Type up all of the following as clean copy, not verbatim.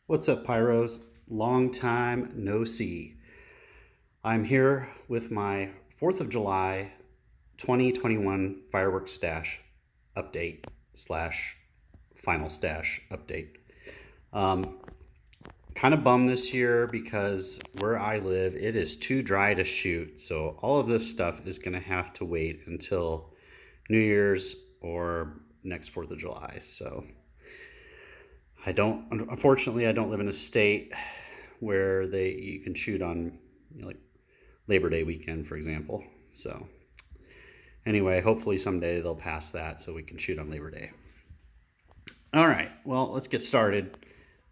What's up, Pyros? Long time no see. I'm here with my 4th of July 2021 fireworks stash update slash final stash update. Um, kind of bummed this year because where I live, it is too dry to shoot. So all of this stuff is going to have to wait until New Year's or next 4th of July. So unfortunately, I don't live in a state where you can shoot on like Labor Day weekend, for example. So anyway, hopefully someday they'll pass that so we can shoot on Labor Day. All right, well, let's get started.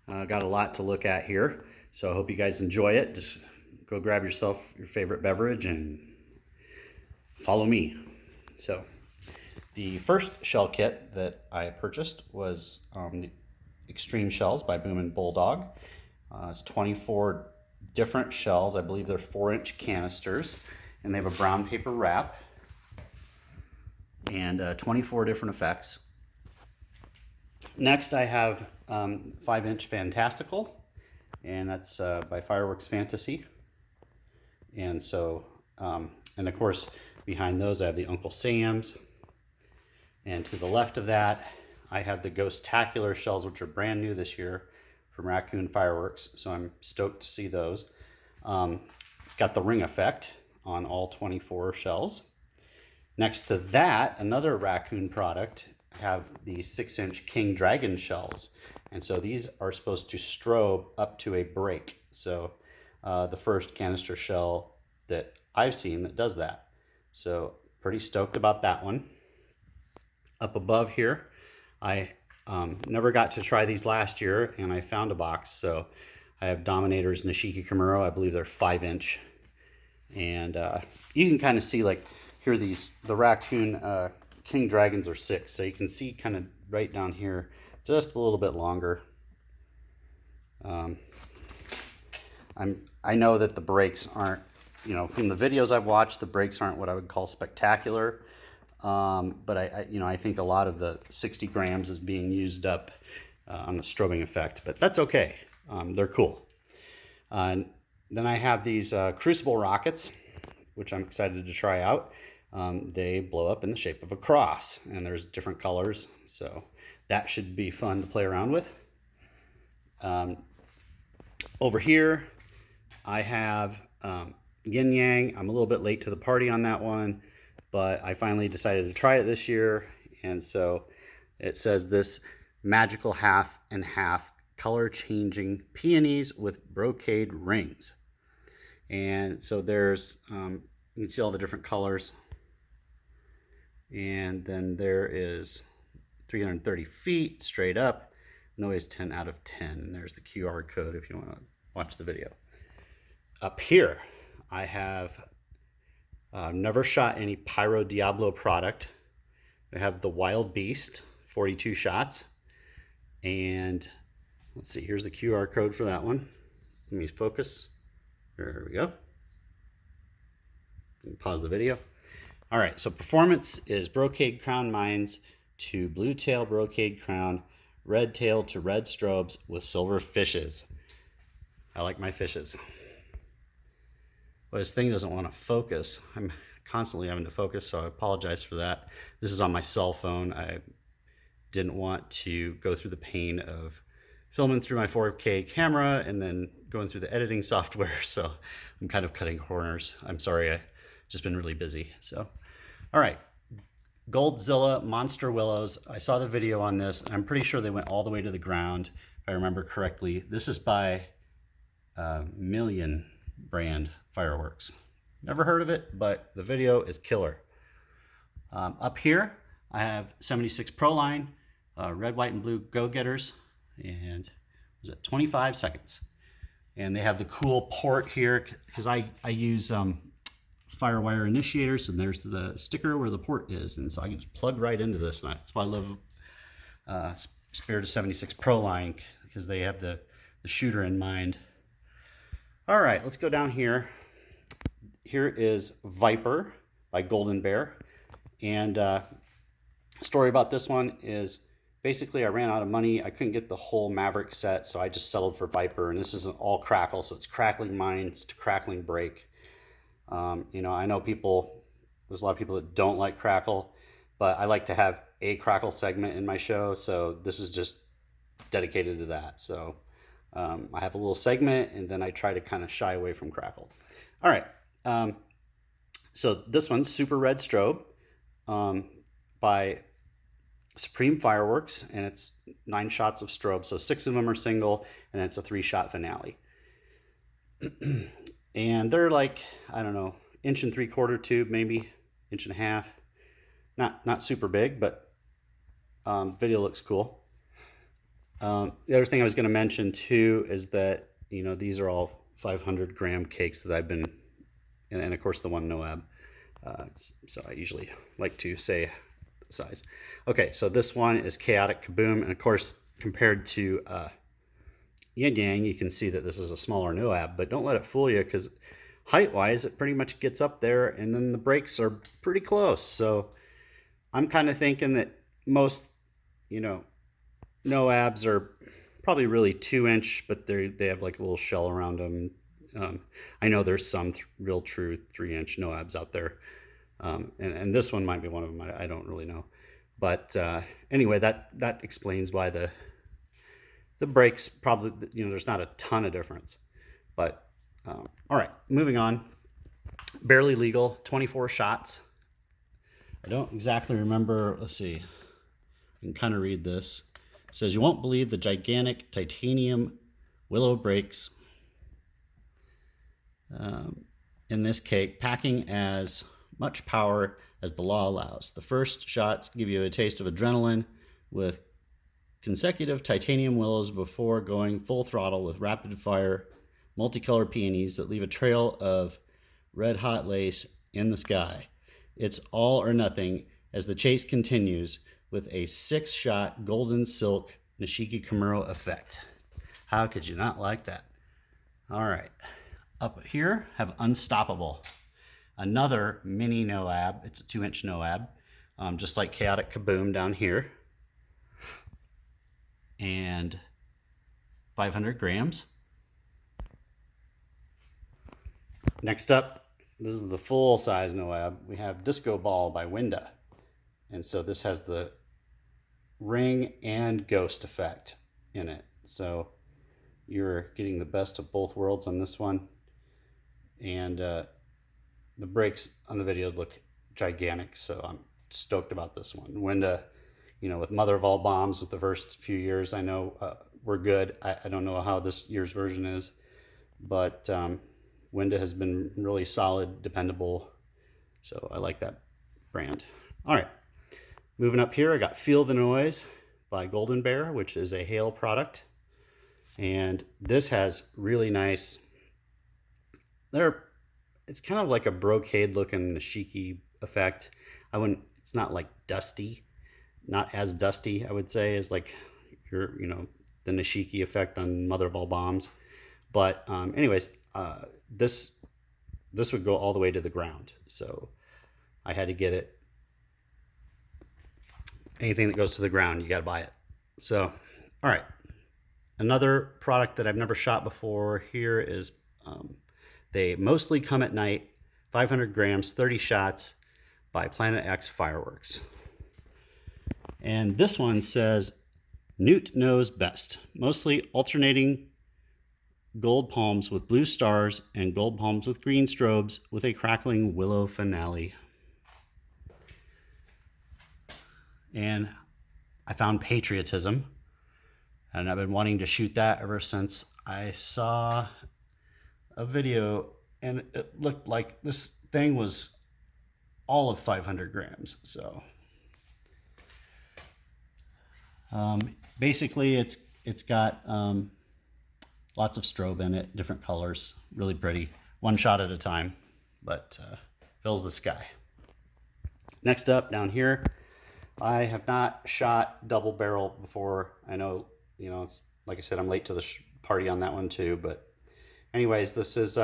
Got a lot to look at here, so I hope you guys enjoy it. Just go grab yourself your favorite beverage and follow me. So the first shell kit that I purchased was the Extreme Shells by Boom & Bulldog. It's 24 different shells. I believe they're 4-inch canisters, and they have a brown paper wrap and 24 different effects. Next, I have 5-inch Fantastical, and that's by Fireworks Fantasy. And so, and of course, behind those I have the Uncle Sam's. And to the left of that, I have the Ghost-tacular shells, which are brand new this year from Raccoon Fireworks. So I'm stoked to see those. It's got the ring effect on all 24 shells. Next to that, another Raccoon product, I have the 6-inch King Dragon shells. And so these are supposed to strobe up to a break. So the first canister shell that I've seen that does that. So pretty stoked about that one. Up above here, I never got to try these last year, and I found a box. So I have Dominator's Nishiki Kimura. I believe they're 5-inch. And you can kind of see, like, here the Raccoon King Dragons are 6. So you can see kind of right down here, just a little bit longer. I know that the brakes aren't, from the videos I've watched, the brakes aren't what I would call spectacular. But I think a lot of the 60 grams is being used up on the strobing effect, but that's okay. They're cool. Then I have these Crucible rockets, which I'm excited to try out. They blow up in the shape of a cross, and there's different colors, so that should be fun to play around with. Over here, I have Yin Yang. I'm a little bit late to the party on that one, but I finally decided to try it this year. And so it says this magical half and half color changing peonies with brocade rings. And so there's, you can see all the different colors. And then there is 330 feet straight up, noise 10 out of 10. And there's the QR code if you want to watch the video. Up here, I have never shot any Pyro Diablo product. I have the Wild Beast, 42 shots. And let's see, here's the QR code for that one. Let me focus. There we go. Pause the video. All right, so performance is brocade crown mines to blue tail brocade crown, red tail to red strobes with silver fishes. I like my fishes. But this thing doesn't want to focus. I'm constantly having to focus, so I apologize for that. This is on my cell phone. I didn't want to go through the pain of filming through my 4K camera and then going through the editing software, so I'm kind of cutting corners. I'm sorry, I've just been really busy. So, all right, Goldzilla Monster Willows. I saw the video on this, and I'm pretty sure they went all the way to the ground, if I remember correctly. This is by Million brand Fireworks. Never heard of it, but the video is killer. Up here, I have 76 Pro Line, red, white, and blue go-getters, and was it 25 seconds? And they have the cool port here because I use Firewire initiators, and there's the sticker where the port is, and so I can just plug right into this. And that's why I love Spirit of 76 Pro Line, because they have the shooter in mind. All right, let's go down here. Here is Viper by Golden Bear. And story about this one is basically I ran out of money. I couldn't get the whole Maverick set, so I just settled for Viper, and this is an all crackle, so it's crackling mines to crackling break. You know, I know there's a lot of people that don't like crackle, but I like to have a crackle segment in my show, so this is just dedicated to that. So I have a little segment, and then I try to kind of shy away from crackle. All right. So this one's Super Red Strobe by Supreme Fireworks, and it's 9 shots of strobe. So 6 of them are single, and it's a 3-shot finale. And they're like, I don't know, 1.75 tube, maybe 1.5 inch. Not super big, but video looks cool. The other thing I was going to mention too is that, you know, these are all 500-gram cakes that I've been, and of course the one Noab. So I usually like to say the size. Okay, so this one is Chaotic Kaboom, and of course compared to Yin Yang, you can see that this is a smaller Noab, but don't let it fool you, because height-wise it pretty much gets up there, and then the brakes are pretty close. So I'm kind of thinking that most, you know, Noabs are probably really 2-inch, but they have like a little shell around them. I know there's some real true 3-inch Noabs out there, and this one might be one of them. I don't really know, but anyway, that explains why the brakes probably, you know, there's not a ton of difference. But all right, moving on. Barely Legal, 24 shots. I don't exactly remember. Let's see. I can kind of read this. It says, "You won't believe the gigantic titanium willow brakes in this cake, packing as much power as the law allows. The first shots give you a taste of adrenaline with consecutive titanium willows before going full throttle with rapid fire multicolored peonies that leave a trail of red hot lace in the sky. It's all or nothing as the chase continues with a 6-shot golden silk Nishiki Kimura effect." How could you not like that? All right. Up here, have Unstoppable. Another mini Noab. It's a 2-inch Noab, just like Chaotic Kaboom down here. And 500 grams. Next up, this is the full-size Noab. We have Disco Ball by Winda. And so this has the ring and ghost effect in it. So you're getting the best of both worlds on this one. And the brakes on the video look gigantic, so I'm stoked about this one. Winda, you know, with Mother of All Bombs with the first few years, I know we're good. I don't know how this year's version is, but Winda has been really solid, dependable, so I like that brand. All right, moving up here, I got Feel the Noise by Golden Bear, which is a Hale product, and this has really nice, it's kind of like a brocade looking Nishiki effect. It's not like dusty, not as dusty, I would say, as like you know, the Nishiki effect on Mother of All Bombs. But anyways, this would go all the way to the ground. So I had to get it. Anything that goes to the ground, you got to buy it. So, all right. Another product that I've never shot before here is They Mostly Come at Night, 500 grams, 30 shots by Planet X Fireworks. And this one says, "Newt knows best. Mostly alternating gold palms with blue stars and gold palms with green strobes with a crackling willow finale." And I found Patriotism, and I've been wanting to shoot that ever since I saw a video, and it looked like this thing was all of 500 grams. So basically it's got lots of strobe in it, different colors, really pretty, 1 shot at a time, but fills the sky. Next up down here, I have not shot double barrel before. I know, you know, it's like I said, I'm late to the party on that one too, but anyways, this is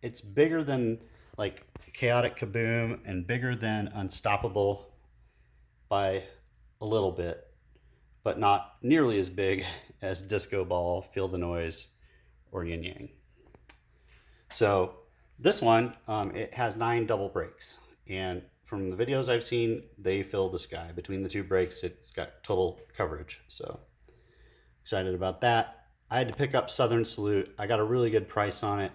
it's bigger than like Chaotic Kaboom and bigger than Unstoppable by a little bit, but not nearly as big as Disco Ball, Feel the Noise, or Yin Yang. So this one, it has 9 double brakes, and from the videos I've seen, they fill the sky. Between the 2 brakes, it's got total coverage. So excited about that. I had to pick up Southern Salute. I got a really good price on it.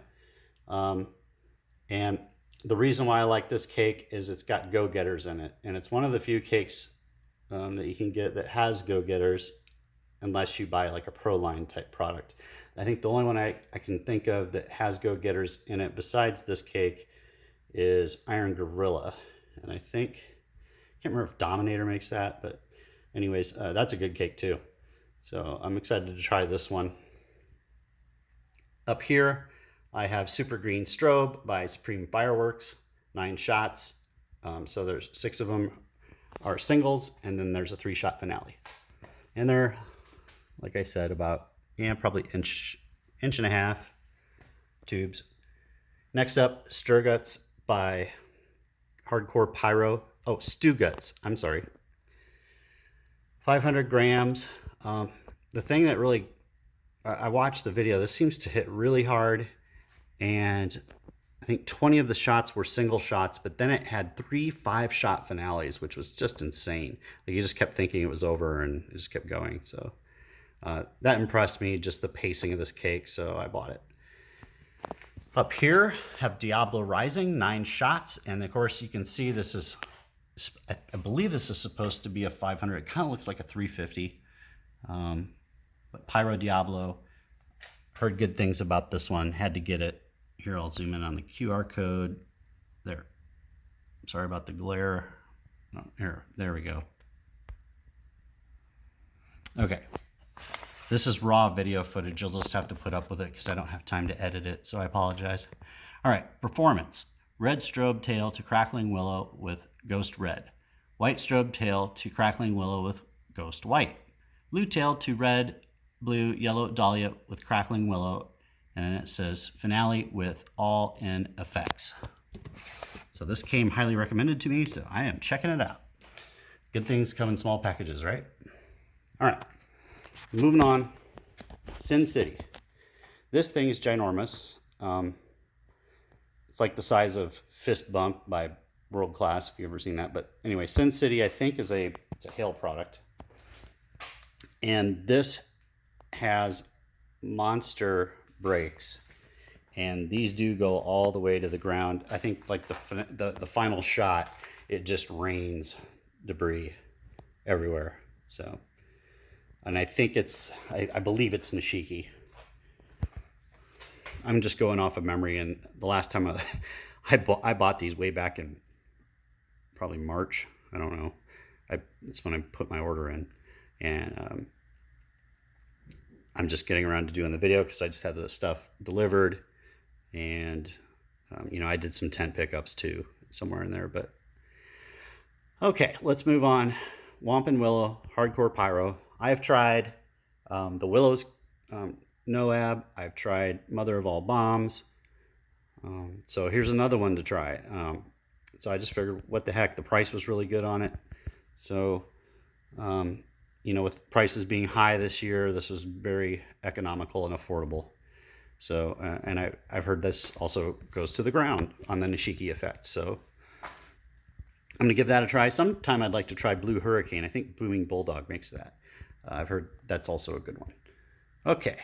And the reason why I like this cake is it's got go-getters in it. And it's one of the few cakes that you can get that has go-getters, unless you buy like a Proline type product. I think the only one I can think of that has go-getters in it besides this cake is Iron Gorilla. And I think, I can't remember if Dominator makes that, but anyways, that's a good cake too. So I'm excited to try this one. Up here, I have Super Green Strobe by Supreme Fireworks, 9 shots. So there's 6 of them are singles, and then there's a 3-shot finale. And they're, like I said, about, probably inch and a half tubes. Next up, Stir Guts by Hardcore Pyro. Oh, Stew Guts, I'm sorry. 500 grams. The thing that really, I watched the video, this seems to hit really hard, and I think 20 of the shots were single shots, but then it had 3 5-shot finales, which was just insane. Like, you just kept thinking it was over, and it just kept going. So that impressed me, just the pacing of this cake, so I bought it. Up here, have Diablo Rising, 9 shots, and of course you can see this is, I believe this is supposed to be a 500. It kind of looks like a 350. But Pyro Diablo, heard good things about this one, had to get it. Here, I'll zoom in on the QR code. There. Sorry about the glare. Oh, there we go. Okay. This is raw video footage. You'll just have to put up with it because I don't have time to edit it, so I apologize. All right, performance. Red strobe tail to Crackling Willow with Ghost Red. White strobe tail to Crackling Willow with Ghost White. Blue tail to Red, Blue, Yellow Dahlia with Crackling Willow. And then it says finale with all in effects. So this came highly recommended to me, so I am checking it out. Good things come in small packages, right? All right, moving on. Sin City. This thing is ginormous. It's like the size of Fist Bump by World Class, if you've ever seen that. But anyway, Sin City, I think, it's a Hale product. And this has monster brakes, and these do go all the way to the ground. I think like the final shot, it just rains debris everywhere. So, and I think I believe it's Nishiki. I'm just going off of memory, and the last time I bought these way back in probably March. I don't know. That's when I put my order in, and I'm just getting around to doing the video because I just had the stuff delivered, and I did some tent pickups too somewhere in there. But okay, let's move on. Wampin Willow, Hardcore Pyro. I have tried the Willow's Noab. I've tried Mother of All Bombs. So here's another one to try. So I just figured, what the heck? The price was really good on it. So with prices being high this year, this was very economical and affordable. So, and I've heard this also goes to the ground on the Nishiki effect. So I'm going to give that a try. Sometime I'd like to try Blue Hurricane. I think Booming Bulldog makes that. I've heard that's also a good one. Okay,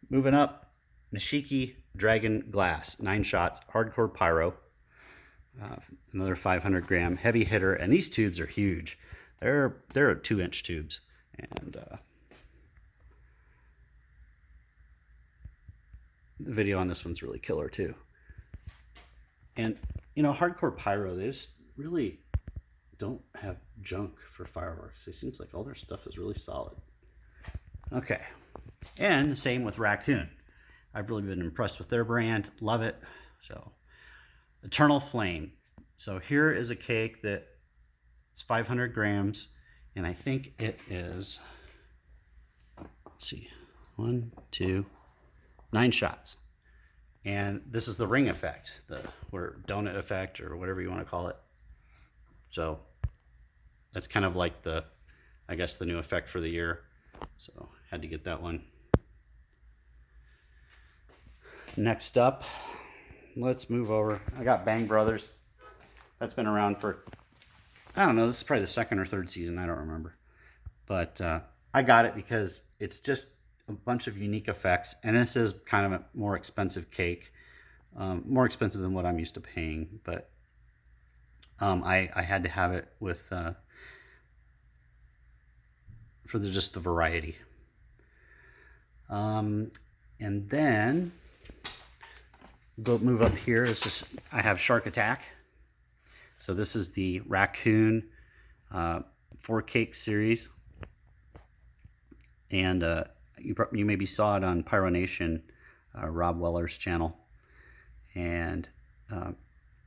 moving up. Nishiki Dragon Glass, 9 shots, Hardcore Pyro. Another 500 gram heavy hitter. And these tubes are huge. They're 2-inch tubes. And the video on this one's really killer too. And Hardcore Pyro, they just really don't have junk for fireworks. It seems like all their stuff is really solid. Okay, and the same with Raccoon. I've really been impressed with their brand. Love it. So Eternal Flame. So here is a cake that it's 500 grams. And I think it is, let's see, 1, 2, 9 shots. And this is the ring effect, or donut effect, or whatever you want to call it. So that's kind of like I guess, the new effect for the year. So had to get that one. Next up, let's move over. I got Bang Brothers. That's been around for, I don't know, this is probably the second or third season. I don't remember. But I got it because it's just a bunch of unique effects. And this is kind of a more expensive cake. More expensive than what I'm used to paying. But I had to have it with, for just the variety. And then move up here. It's just, I have Shark Attack. So this is the Raccoon 4-cake series. And you maybe saw it on Pyro Nation, Rob Weller's channel. And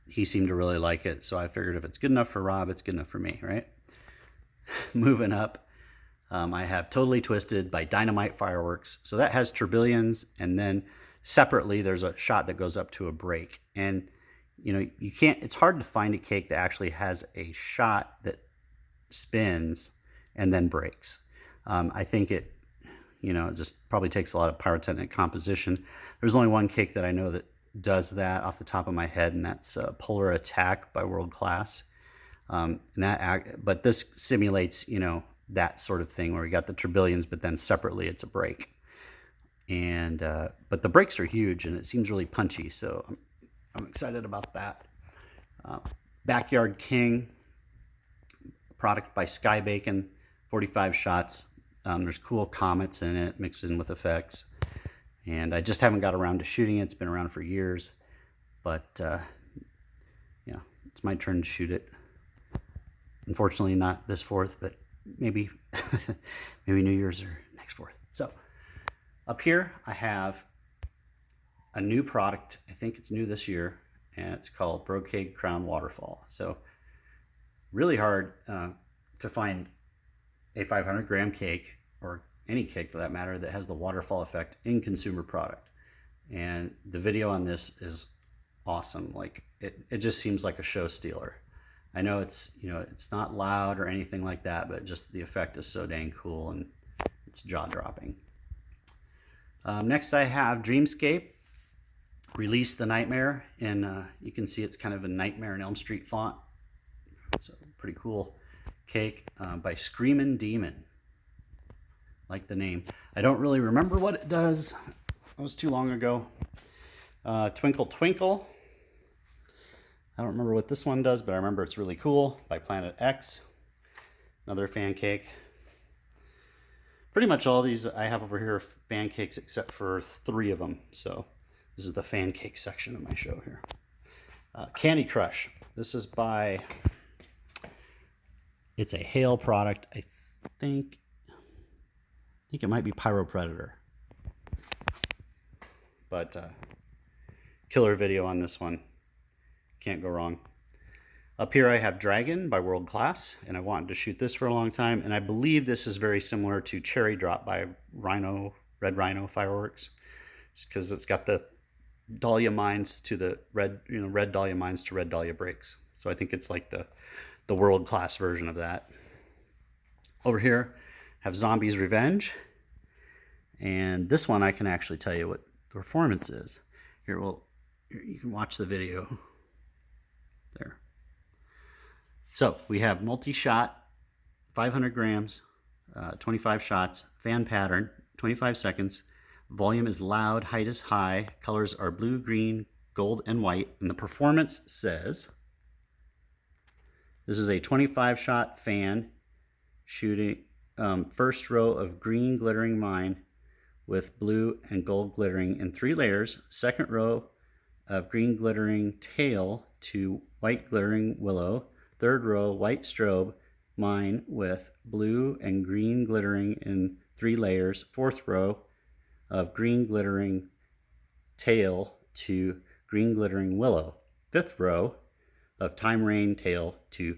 he seemed to really like it. So I figured if it's good enough for Rob, it's good enough for me, right? Moving up, I have Totally Twisted by Dynamite Fireworks. So that has tourbillons, and then separately there's a shot that goes up to a break. And you know, you can't, it's hard to find a cake that actually has a shot that spins and then breaks. I think it, you know, it just probably takes a lot of pyrotechnic composition. There's only one cake that I know that does that off the top of my head, and that's Polar Attack by World Class. But this simulates, you know, that sort of thing where you got the tourbillons, but then separately it's a break. And but the breaks are huge, and it seems really punchy, so I'm excited about that. Backyard King, product by Sky Bacon, 45 shots. There's cool comets in it, mixed in with effects. And I just haven't got around to shooting it. It's been around for years. But, yeah, it's my turn to shoot it. Unfortunately, not this 4th, but maybe, maybe New Year's or next 4th. So, up here, I have a new product. I think it's new this year, and it's called Brocade Crown Waterfall. So really hard to find a 500-gram cake, or any cake for that matter, that has the waterfall effect in consumer product. And the video on this is awesome. Like it just seems like a show stealer. I know it's, you know, it's not loud or anything like that, but just the effect is so dang cool, and it's jaw-dropping. Next I have Dreamscape, Release the Nightmare, and you can see it's kind of a Nightmare on Elm Street font. So pretty cool cake by Screamin' Demon. Like the name. I don't really remember what it does. That was too long ago. Twinkle Twinkle. I don't remember what this one does, but I remember it's really cool, by Planet X. Another fan cake. Pretty much all these I have over here are fan cakes except for 3 of them. So this is the fan cake section of my show here. Candy Crush. This is by, it's a Hale product. I think it might be Pyro Predator. But killer video on this one. Can't go wrong. Up here I have Dragon by World Class, and I wanted to shoot this for a long time, and I believe this is very similar to Cherry Drop by Red Rhino Fireworks, because it's got the Dahlia mines to the red, you know, red Dahlia mines to red Dahlia breaks. So I think it's like the World Class version of that. Over here I have Zombies Revenge, and this one I can actually tell you what the performance is. Here, well, you can watch the video there. So we have multi-shot, 500 grams, 25 shots, fan pattern, 25 seconds. Volume is loud, height is high, colors are blue, green, gold, and white. And the performance says, this is a 25-shot fan shooting first row of green glittering mine with blue and gold glittering in 3 layers. Second row of green glittering tail to white glittering willow. Third row, white strobe mine with blue and green glittering in 3 layers. Fourth row of green glittering tail to green glittering willow. Fifth row of time rain tail to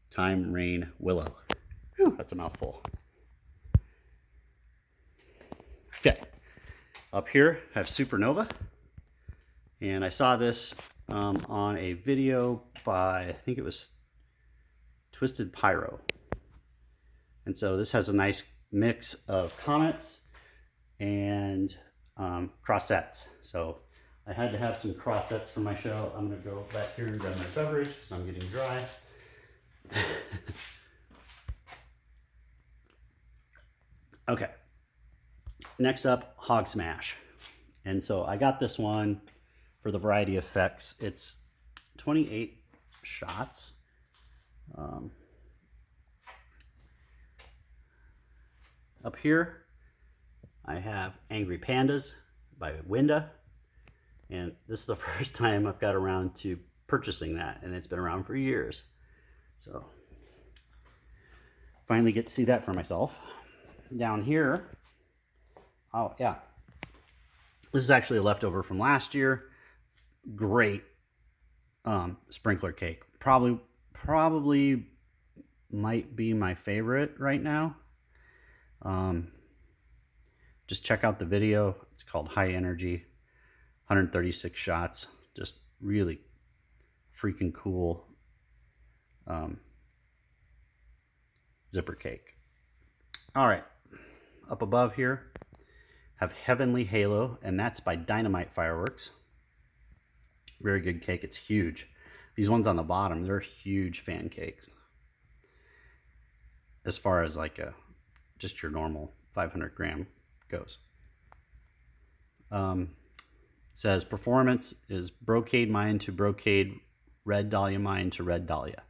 time rain willow. Whew, that's a mouthful. Okay, up here I have Supernova, and I saw this on a video by, I think it was Twisted Pyro, And so this has a nice mix of comets and crossets. So I had to have some crossets for my show. I'm gonna go back here and grab my beverage because I'm getting dry. Okay, next up, Hog Smash. And so I got this one for the variety effects. It's 28 shots. Up here, I have Angry Pandas by Winda. And this is the first time I've got around to purchasing that, and it's been around for years. So finally get to see that for myself. Down here, oh yeah, this is actually a leftover from last year. Great sprinkler cake. Probably might be my favorite right now. Just check out the video. It's called High Energy, 136 shots. Just really freaking cool zipper cake. All right, up above here, have Heavenly Halo, and that's by Dynamite Fireworks. Very good cake. It's huge. These ones on the bottom, they're huge fan cakes. As far as like just your normal 500 gram goes. Says performance is brocade mine to brocade, red dahlia mine to red dahlia.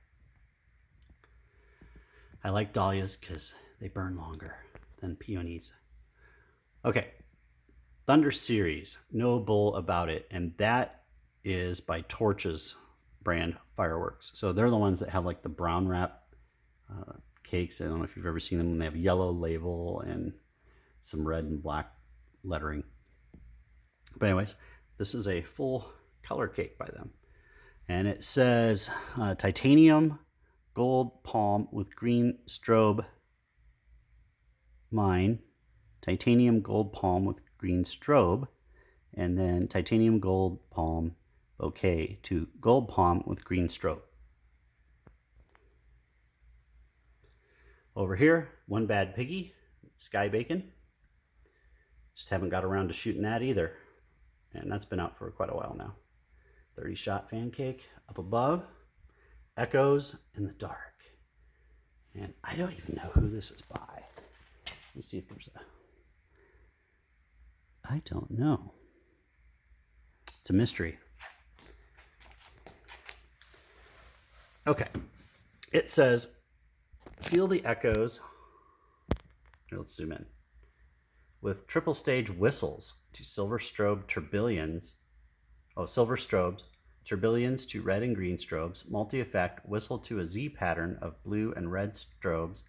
I like dahlias because they burn longer than peonies. Okay, Thunder Series, no bull about it, and that is by Torch's brand fireworks. So they're the ones that have like the brown wrap cakes. I don't know if you've ever seen them. They have yellow label and some red and black lettering. But anyways, this is a full color cake by them. And it says titanium gold palm with green strobe mine, titanium gold palm with green strobe, and then titanium gold palm bouquet to gold palm with green strobe. Over here, One Bad Piggy, Sky Bacon. Just haven't got around to shooting that either. And that's been out for quite a while now. 30 shot fan cake. Up above, Echoes in the Dark. And I don't even know who this is by. Let me see if there's I don't know. It's a mystery. Okay. It says, feel the echoes. Here, let's zoom in. With triple stage whistles to silver strobe tourbillons. Oh, silver strobes. Tourbillons to red and green strobes. Multi-effect whistle to a Z pattern of blue and red strobes.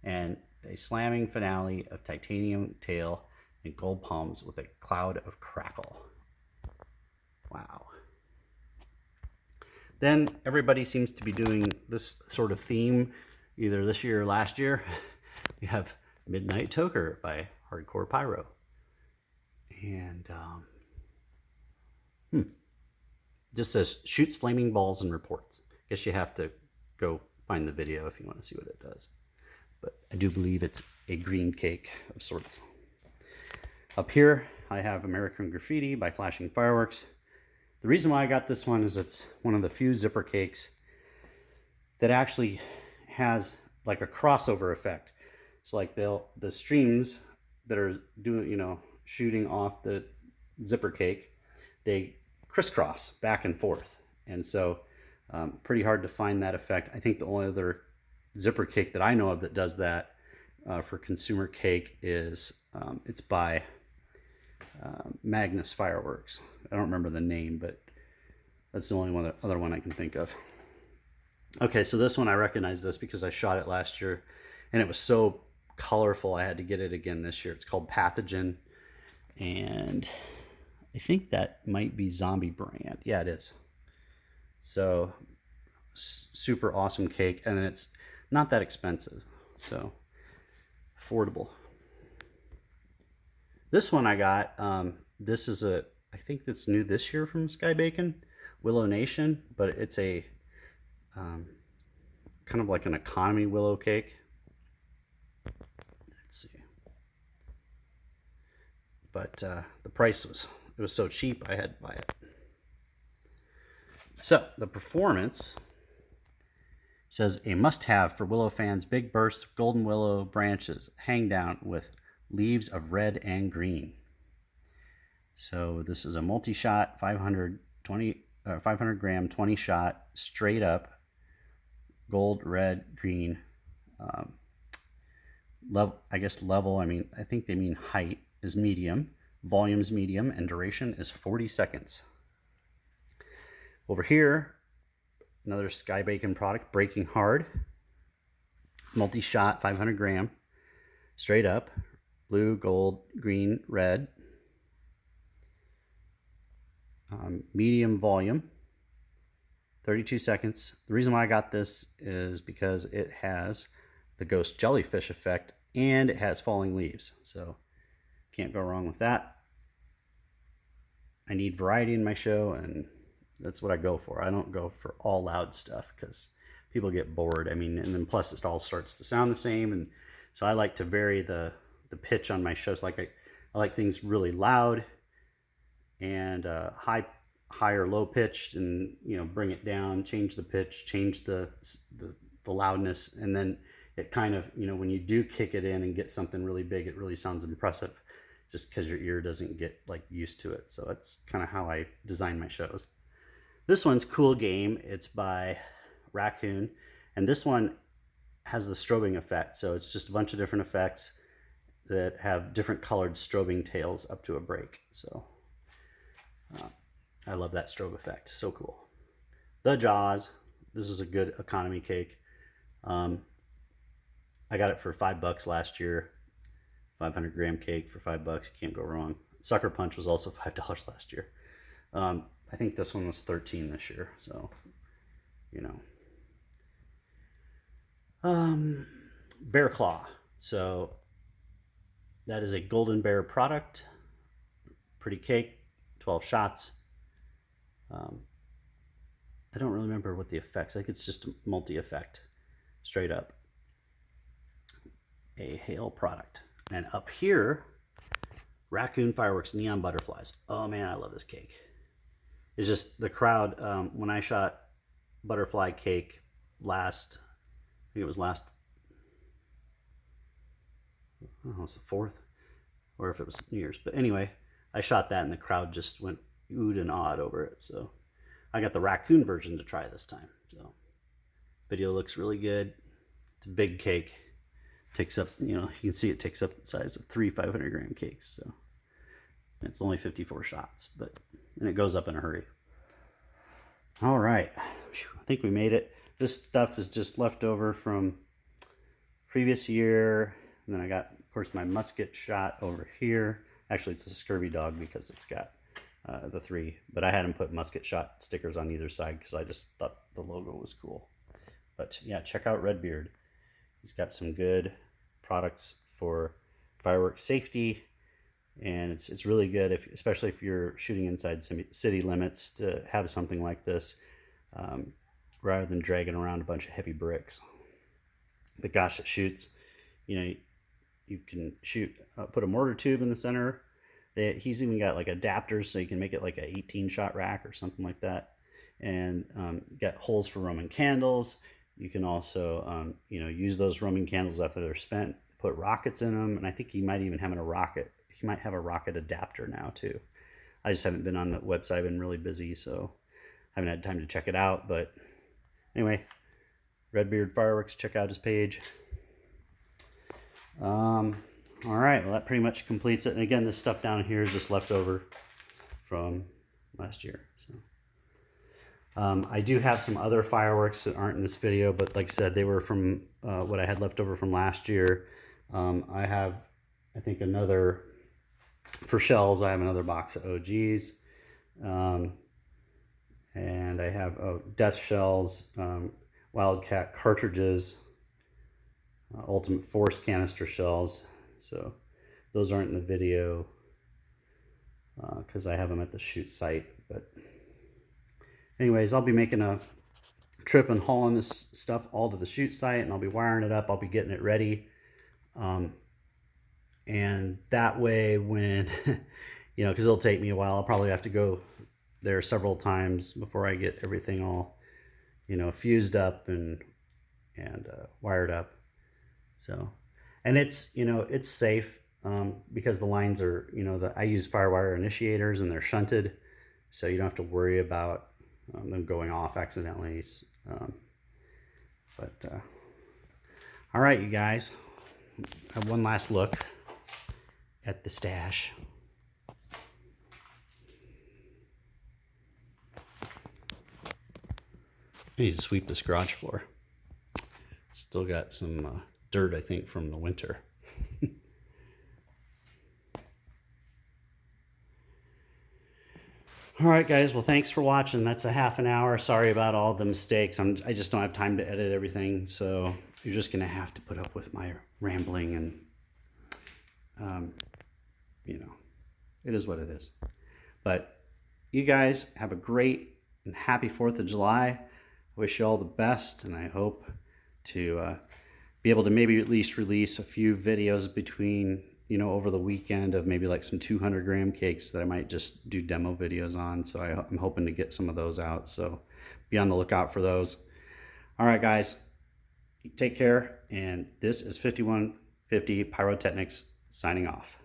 And a slamming finale of titanium tail and gold palms with a cloud of crackle. Wow. Then everybody seems to be doing this sort of theme either this year or last year. We have Midnight Toker by Hardcore Pyro. And just says shoots flaming balls and reports. Guess you have to go find the video if you want to see what it does. But I do believe it's a green cake of sorts. Up here, I have American Graffiti by Flashing Fireworks. The reason why I got this one is it's one of the few zipper cakes that actually has like a crossover effect. So like the streams that are doing, shooting off the zipper cake, they crisscross back and forth. And so pretty hard to find that effect. I think the only other zipper cake that I know of that does that for consumer cake is it's by Magnus Fireworks. I don't remember the name, but that's the only other one I can think of. Okay, so this one I recognize this because I shot it last year and it was so colorful I had to get it again this year. It's called Pathogen, and I think that might be Zombie brand. Yeah, it is. So super awesome cake, and it's not that expensive, so affordable. This one I got, this is I think that's new this year from Sky Bacon, Willow Nation, but it's a kind of like an economy willow cake. Let's see. But the price was so cheap, I had to buy it. So the performance says a must-have for willow fans: big bursts of golden willow branches hang down with leaves of red and green. So this is a multi-shot 500 gram 20 shot straight up gold, red, green. I guess level, I think they mean height is medium, volume is medium, and duration is 40 seconds. Over here, another Sky Bacon product, Breaking Hard, multi-shot 500 gram, straight up, blue, gold, green, red, medium volume, 32 seconds. The reason why I got this is because it has the ghost jellyfish effect and it has falling leaves. So can't go wrong with that. I need variety in my show, and that's what I go for. I don't go for all loud stuff because people get bored. And then plus it all starts to sound the same. And so I like to vary the pitch on my shows. Like I like things really loud and high or low pitched, and bring it down, change the pitch, change the loudness, and then it kind of, when you do kick it in and get something really big, it really sounds impressive just because your ear doesn't get like used to it. So that's kind of how I design my shows. This one's Cool Game. It's by Raccoon, and this one has the strobing effect. So it's just a bunch of different effects that have different colored strobing tails up to a break. So I love that strobe effect. So cool. The Jaws. This is a good economy cake. I got it for $5 last year. 500 gram cake for $5. You can't go wrong. Sucker Punch was also $5 last year. I think this one was $13 this year. So, Bear Claw. So that is a Golden Bear product. Pretty cake, 12 shots. I don't really remember what the effects. I think it's just a multi-effect, straight up. A hail product. And up here, Raccoon Fireworks Neon Butterflies. Oh man, I love this cake. It's just the crowd. When I shot butterfly cake I think it was last, I don't know, it's the 4th, or if it was New Year's. But anyway, I shot that and the crowd just went oohed and awed over it. So I got the raccoon version to try this time. So video looks really good. It's a big cake. Takes up, you can see it takes up the size of 3 500 gram cakes. So it's only 54 shots, and it goes up in a hurry. All right, I think we made it. This stuff is just left over from previous year. And then I got, of course, my musket shot over here. Actually, it's a scurvy dog because it's got the 3, but I had him put musket shot stickers on either side because I just thought the logo was cool. But yeah, check out Redbeard. He's got some good products for fireworks safety, and it's really good, especially if you're shooting inside city limits, to have something like this rather than dragging around a bunch of heavy bricks. But gosh, it shoots. You can shoot, put a mortar tube in the center. He's even got like adapters so you can make it like a 18-shot rack or something like that, and got holes for Roman candles. You can also, use those Roman candles after they're spent, put rockets in them, and I think he might even have a rocket. He might have a rocket adapter now too. I just haven't been on the website. I've been really busy, so I haven't had time to check it out. But anyway, Redbeard Fireworks, check out his page. All right, well, that pretty much completes it. And again, this stuff down here is just leftover from last year. So. I do have some other fireworks that aren't in this video, but like I said, they were from what I had left over from last year. I have, I think, another, for shells, I have another box of OGs. And I have Death Shells, Wildcat cartridges, Ultimate Force canister shells. So those aren't in the video because I have them at the shoot site. But anyways, I'll be making a trip and hauling this stuff all to the shoot site, and I'll be wiring it up. I'll be getting it ready. And that way when, you know, because it'll take me a while, I'll probably have to go there several times before I get everything all, you know, fused up and wired up. So, and it's, you know, it's safe because the lines are, you know, I use Firewire initiators and they're shunted, so you don't have to worry about them going off accidentally. All right, you guys, have one last look at the stash. I need to sweep this garage floor. Still got some dirt, I think, from the winter. All right, guys. Well, thanks for watching. That's a half an hour. Sorry about all the mistakes. I just don't have time to edit everything, so you're just gonna have to put up with my rambling, and you know, it is what it is. But you guys have a great and happy 4th of July. I wish you all the best, and I hope to be able to maybe at least release a few videos between, you know, over the weekend of maybe like some 200-gram cakes that I might just do demo videos on. So I'm hoping to get some of those out. So be on the lookout for those. All right, guys, take care. And this is 5150 Pyrotechnics signing off.